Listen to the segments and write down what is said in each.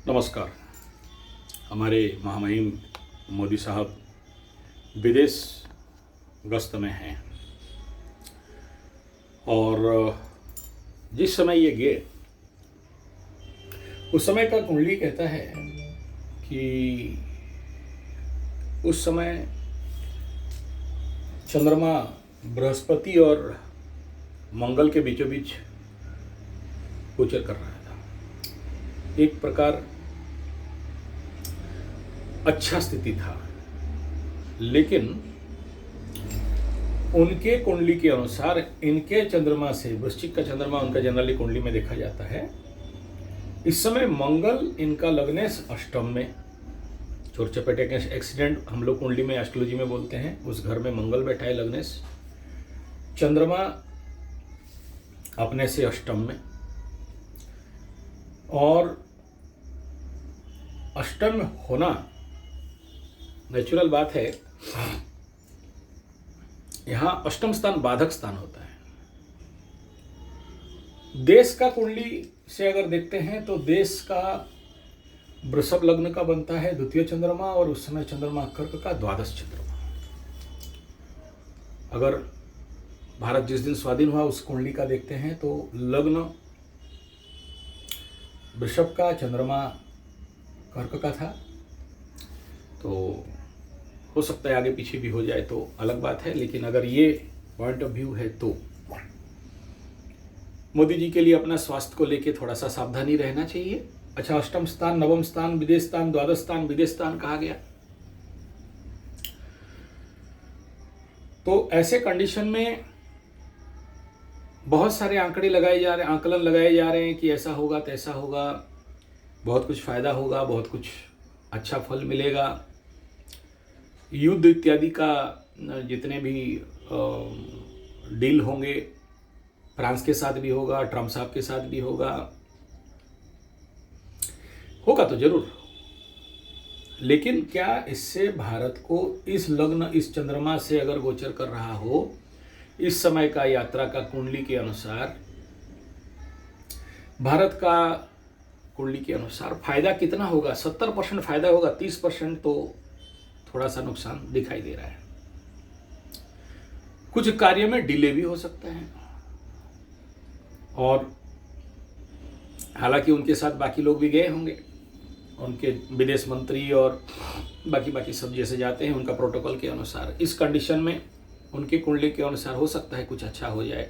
नमस्कार। हमारे महामहिम मोदी साहब विदेश गस्त में हैं और जिस समय ये गए उस समय का कुंडली कहता है कि उस समय चंद्रमा बृहस्पति और मंगल के बीचों बीच गोचर कर रहा था। एक प्रकार अच्छा स्थिति था, लेकिन उनके कुंडली के अनुसार इनके चंद्रमा से, वृश्चिक का चंद्रमा उनका जनरली कुंडली में देखा जाता है, इस समय मंगल इनका लग्नेश अष्टम में, चोर चपेटे के एक्सीडेंट हम लोग कुंडली में एस्ट्रोलॉजी में बोलते हैं, उस घर में मंगल बैठा है लग्नेश, चंद्रमा अपने से अष्टम में, और अष्टम में होना नेचुरल बात है। यहां अष्टम स्थान बाधक स्थान होता है। देश का कुंडली से अगर देखते हैं तो देश का वृषभ लग्न का बनता है द्वितीय चंद्रमा, और उस समय चंद्रमा कर्क का द्वादश चंद्रमा। अगर भारत जिस दिन स्वाधीन हुआ उस कुंडली का देखते हैं तो लग्न वृषभ का, चंद्रमा कर्क का था। तो हो सकता है आगे पीछे भी हो जाए तो अलग बात है, लेकिन अगर ये पॉइंट ऑफ व्यू है तो मोदी जी के लिए अपना स्वास्थ्य को लेके थोड़ा सा सावधानी रहना चाहिए। अच्छा, अष्टम स्थान, नवम स्थान, विदेश स्थान, द्वादश स्थान, विदेश स्थान कहा गया। तो ऐसे कंडीशन में बहुत सारे आंकलन लगाए जा रहे हैं कि ऐसा होगा तैसा होगा, बहुत कुछ फायदा होगा, बहुत कुछ अच्छा फल मिलेगा। युद्ध इत्यादि का जितने भी डील होंगे, फ्रांस के साथ भी होगा, ट्रम्प साहब के साथ भी होगा तो जरूर, लेकिन क्या इससे भारत को इस लग्न, इस चंद्रमा से अगर गोचर कर रहा हो इस समय का यात्रा का कुंडली के अनुसार, भारत का कुंडली के अनुसार फायदा कितना होगा? 70% फायदा होगा, 30% तो थोड़ा सा नुकसान दिखाई दे रहा है। कुछ कार्य में डिले भी हो सकता है, और हालांकि उनके साथ बाकी लोग भी गए होंगे, उनके विदेश मंत्री और बाकी सब जैसे जाते हैं उनका प्रोटोकॉल के अनुसार। इस कंडीशन में उनके कुंडली के अनुसार हो सकता है कुछ अच्छा हो जाए,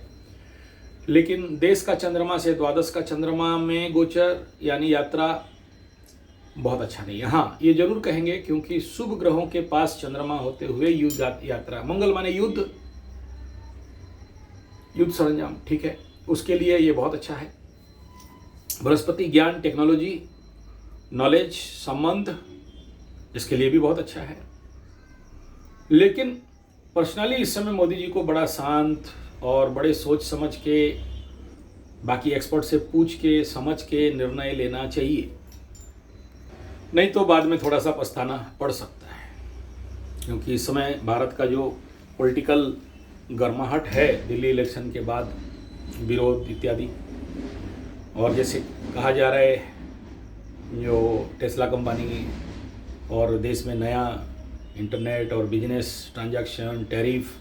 लेकिन देश का चंद्रमा से द्वादश का चंद्रमा में गोचर यानी यात्रा बहुत अच्छा नहीं है। हाँ, ये जरूर कहेंगे क्योंकि शुभ ग्रहों के पास चंद्रमा होते हुए युद्ध यात्रा, मंगल माने युद्ध सरंजाम, ठीक है, उसके लिए ये बहुत अच्छा है। बृहस्पति ज्ञान, टेक्नोलॉजी, नॉलेज, संबंध, इसके लिए भी बहुत अच्छा है। लेकिन पर्सनली इस समय मोदी जी को बड़ा शांत और बड़े सोच समझ के, बाकी एक्सपर्ट से पूछ के समझ के निर्णय लेना चाहिए, नहीं तो बाद में थोड़ा सा पछताना पड़ सकता है। क्योंकि इस समय भारत का जो पॉलिटिकल गर्माहट है दिल्ली इलेक्शन के बाद, विरोध इत्यादि, और जैसे कहा जा रहा है जो टेस्ला कंपनी और देश में नया इंटरनेट और बिजनेस ट्रांजैक्शन, टैरिफ,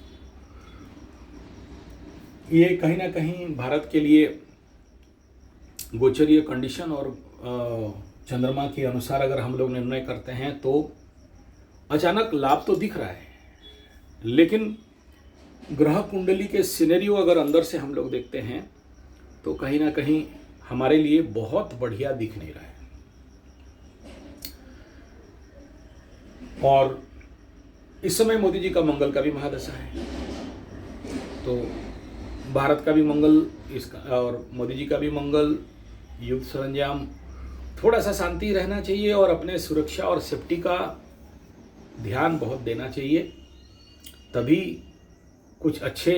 ये कहीं ना कहीं भारत के लिए गोचरीय कंडीशन और चंद्रमा के अनुसार अगर हम लोग निर्णय करते हैं तो अचानक लाभ तो दिख रहा है, लेकिन ग्रह कुंडली के सिनेरियो अगर अंदर से हम लोग देखते हैं तो कहीं ना कहीं हमारे लिए बहुत बढ़िया दिख नहीं रहा है। और इस समय मोदी जी का मंगल का भी महादशा है, तो भारत का भी मंगल इसका और मोदी जी का भी मंगल, युद्ध सरंजाम, थोड़ा सा शांति रहना चाहिए और अपने सुरक्षा और सेफ्टी का ध्यान बहुत देना चाहिए, तभी कुछ अच्छे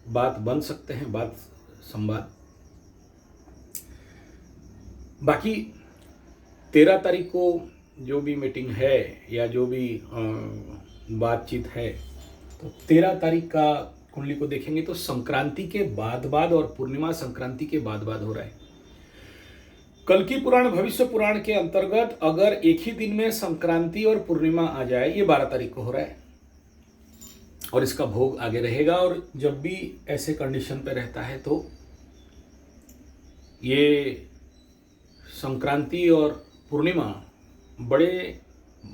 बात बन सकते हैं, बात संवाद। बाकी 13 तारीख को जो भी मीटिंग है या जो भी बातचीत है, तो 13 तारीख का कुंडली को देखेंगे तो संक्रांति के बाद और पूर्णिमा संक्रांति के बाद हो रहा है। कल की पुराण भविष्य पुराण के अंतर्गत अगर एक ही दिन में संक्रांति और पूर्णिमा आ जाए, ये 12 तारीख को हो रहा है और इसका भोग आगे रहेगा, और जब भी ऐसे कंडीशन पे रहता है तो ये संक्रांति और पूर्णिमा बड़े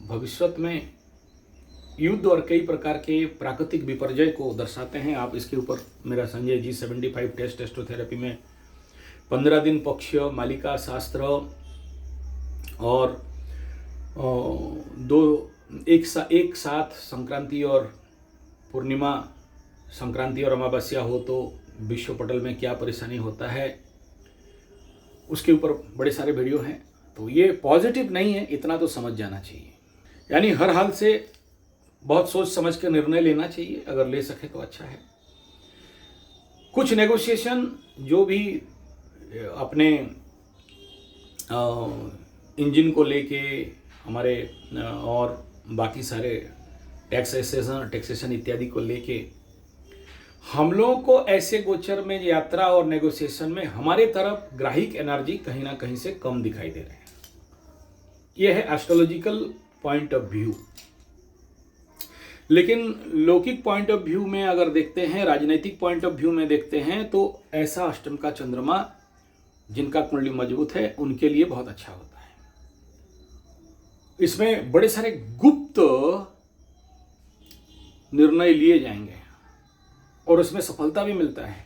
भविष्य में युद्ध और कई प्रकार के प्राकृतिक विपर्यय को दर्शाते हैं। आप इसके ऊपर मेरा संजय G75 टेस्ट एस्ट्रोथेरेपी में 15 दिन पक्ष, मालिका शास्त्र और एक साथ संक्रांति और पूर्णिमा, संक्रांति और अमावस्या हो तो विश्व पटल में क्या परेशानी होता है, उसके ऊपर बड़े सारे वीडियो हैं। तो ये पॉजिटिव नहीं है, इतना तो समझ जाना चाहिए। यानी हर हाल से बहुत सोच समझ के निर्णय लेना चाहिए, अगर ले सके तो अच्छा है। कुछ नेगोशिएशन जो भी अपने इंजन को लेके हमारे और बाकी सारे टैक्सेशन इत्यादि को लेके हम लोगों को ऐसे गोचर में यात्रा और नेगोशिएशन में हमारे तरफ ग्राहिक एनर्जी कहीं ना कहीं से कम दिखाई दे रहे हैं। यह है एस्ट्रोलॉजिकल पॉइंट ऑफ व्यू। लेकिन लौकिक पॉइंट ऑफ व्यू में अगर देखते हैं, राजनीतिक पॉइंट ऑफ व्यू में देखते हैं, तो ऐसा अष्टम का चंद्रमा जिनका कुंडली मजबूत है उनके लिए बहुत अच्छा होता है। इसमें बड़े सारे गुप्त निर्णय लिए जाएंगे और उसमें सफलता भी मिलता है।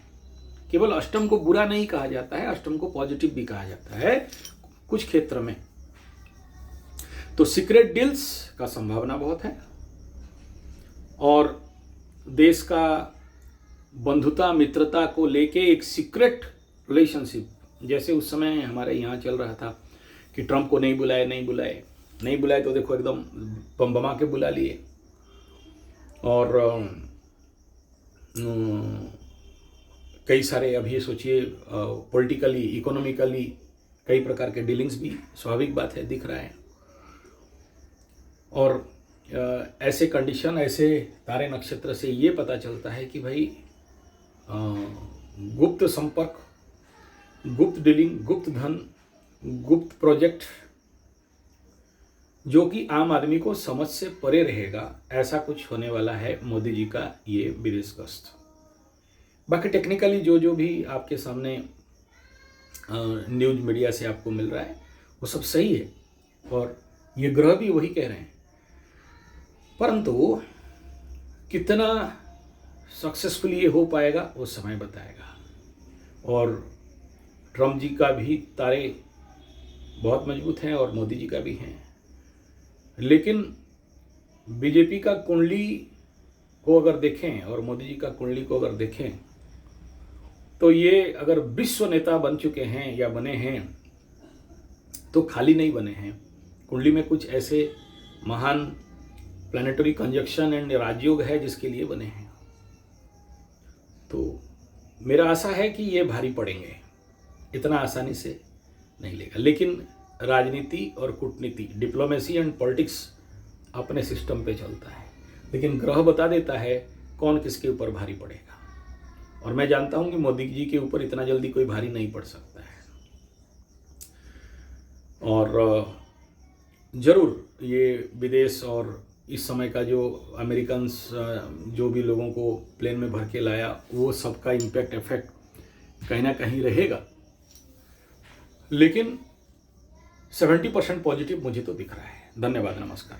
केवल अष्टम को बुरा नहीं कहा जाता है, अष्टम को पॉजिटिव भी कहा जाता है कुछ क्षेत्र में। तो सीक्रेट डील्स का संभावना बहुत है और देश का बंधुता मित्रता को लेके एक सीक्रेट रिलेशनशिप, जैसे उस समय हमारे यहाँ चल रहा था कि ट्रंप को नहीं बुलाए तो देखो एकदम बम के बुला लिए। और कई सारे अभी सोचिए पॉलिटिकली, इकोनॉमिकली कई प्रकार के डीलिंग्स भी स्वाभाविक बात है दिख रहा है। और ऐसे कंडीशन, ऐसे तारे नक्षत्र से ये पता चलता है कि भाई गुप्त संपर्क, गुप्त डीलिंग, गुप्त धन, गुप्त प्रोजेक्ट जो कि आम आदमी को समझ से परे रहेगा, ऐसा कुछ होने वाला है मोदी जी का ये विदेश गस्त। बाकी टेक्निकली जो भी आपके सामने न्यूज मीडिया से आपको मिल रहा है वो सब सही है और ये ग्रह भी वही कह रहे हैं, परंतु कितना सक्सेसफुल ये हो पाएगा वो समय बताएगा। और ट्रम्प जी का भी तारे बहुत मजबूत हैं और मोदी जी का भी हैं, लेकिन बीजेपी का कुंडली को अगर देखें और मोदी जी का कुंडली को अगर देखें तो ये अगर विश्व नेता बन चुके हैं या बने हैं तो खाली नहीं बने हैं। कुंडली में कुछ ऐसे महान प्लैनेटरी कंजक्शन एंड राजयोग है जिसके लिए बने हैं। तो मेरा आशा है कि ये भारी पड़ेंगे, इतना आसानी से नहीं लेगा। लेकिन राजनीति और कूटनीति, डिप्लोमेसी एंड पॉलिटिक्स अपने सिस्टम पे चलता है, लेकिन ग्रह बता देता है कौन किसके ऊपर भारी पड़ेगा। और मैं जानता हूं कि मोदी जी के ऊपर इतना जल्दी कोई भारी नहीं पड़ सकता है। और ज़रूर ये विदेश और इस समय का जो अमेरिकन्स जो भी लोगों को प्लेन में भर के लाया, वो सबका इम्पैक्ट इफेक्ट कहीं ना कहीं रहेगा, लेकिन 70% पॉजिटिव मुझे तो दिख रहा है। धन्यवाद, नमस्कार।